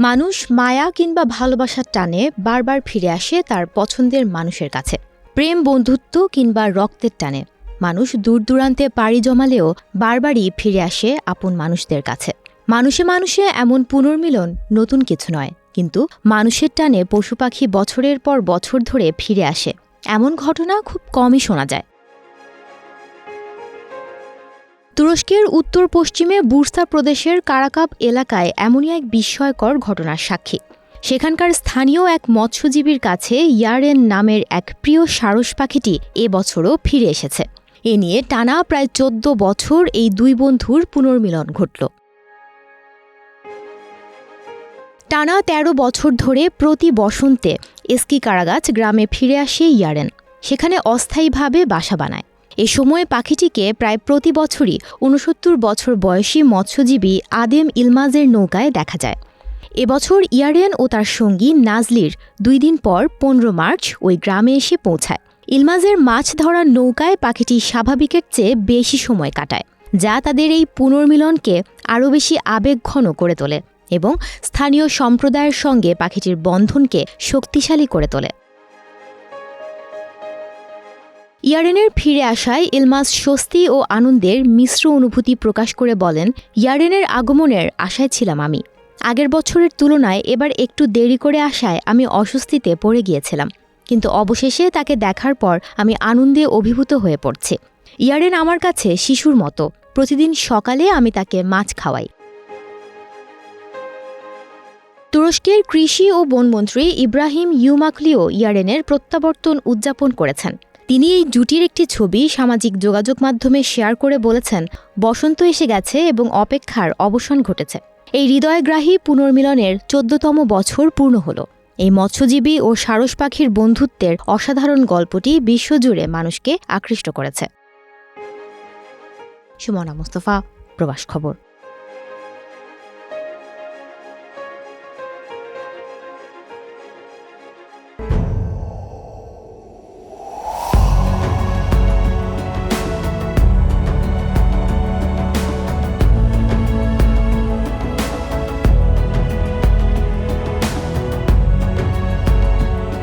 মানুষ মায়া কিংবা ভালোবাসার টানে বারবার ফিরে আসে তার পছন্দের মানুষের কাছে। প্রেম, বন্ধুত্ব কিংবা রক্তের টানে মানুষ দূর দূরান্তে পাড়ি জমালেও বারবারই ফিরে আসে আপন মানুষদের কাছে। মানুষে মানুষে এমন পুনর্মিলন নতুন কিছু নয়, কিন্তু মানুষের টানে পশু পাখি বছরের পর বছর ধরে ফিরে আসে, এমন ঘটনা খুব কমই শোনা যায়। তুরস্কের উত্তর পশ্চিমে বুরসা প্রদেশের কারাকাব এলাকায় এমনই এক বিস্ময়কর ঘটনার সাক্ষী। সেখানকার স্থানীয় এক মৎস্যজীবীর কাছে ইয়ারেন নামের এক প্রিয় সারস পাখিটি এবছরও ফিরে এসেছে। এ নিয়ে টানা প্রায় ১৪ বছর এই দুই বন্ধুর পুনর্মিলন ঘটল। টানা ১৩ বছর ধরে প্রতি বসন্তে এস্কি কারাগাছ গ্রামে ফিরে আসে ইয়ারেন। সেখানে অস্থায়ীভাবে বাসা বানায়। এ সময় পাখিটিকে প্রায় প্রতি বছরই ৬৯ বছর বয়সী মৎস্যজীবী আদেম ইলমাজের নৌকায় দেখা যায়। এবছর ইয়ারেন ও তার সঙ্গী নাজলির ২ দিন পর ১৫ মার্চ ওই গ্রামে এসে পৌঁছায়। ইলমাজের মাছ ধরার নৌকায় পাখিটি স্বাভাবিকের চেয়ে বেশি সময় কাটায়, যা তাদের এই পুনর্মিলনকে আরও বেশি আবেগঘন করে তোলে এবং স্থানীয় সম্প্রদায়ের সঙ্গে পাখিটির বন্ধনকে শক্তিশালী করে তোলে। ইয়ারেনের ফিরে আসায় ইলমাজ স্বস্তি ও আনন্দের মিশ্র অনুভূতি প্রকাশ করে বলেন, ইয়ারেনের আগমনের আশায় ছিলাম আমি। আগের বছরের তুলনায় এবার একটু দেরি করে আসায় আমি অস্বস্তিতে পড়ে গিয়েছিলাম, কিন্তু অবশেষে তাকে দেখার পর আমি আনন্দে অভিভূত হয়ে পড়ছি। ইয়ারেন আমার কাছে শিশুর মতো। প্রতিদিন সকালে আমি তাকে মাছ খাওয়াই। তুরস্কের কৃষি ও বনমন্ত্রী ইব্রাহিম ইউমাকলিও ইয়ারেনের প্রত্যাবর্তন উদযাপন করেছেন। তিনি এই জুটির একটি ছবি সামাজিক যোগাযোগ মাধ্যমে শেয়ার করে বলেছেন, বসন্ত এসে গেছে এবং অপেক্ষার অবসান ঘটেছে। এই হৃদয়গ্রাহী পুনর্মিলনের ১৪তম বছর পূর্ণ হল। এই মৎস্যজীবী ও সারস পাখির বন্ধুত্বের অসাধারণ গল্পটি বিশ্বজুড়ে মানুষকে আকৃষ্ট করেছে। সুমনা মুস্তফা, প্রবাস খবর।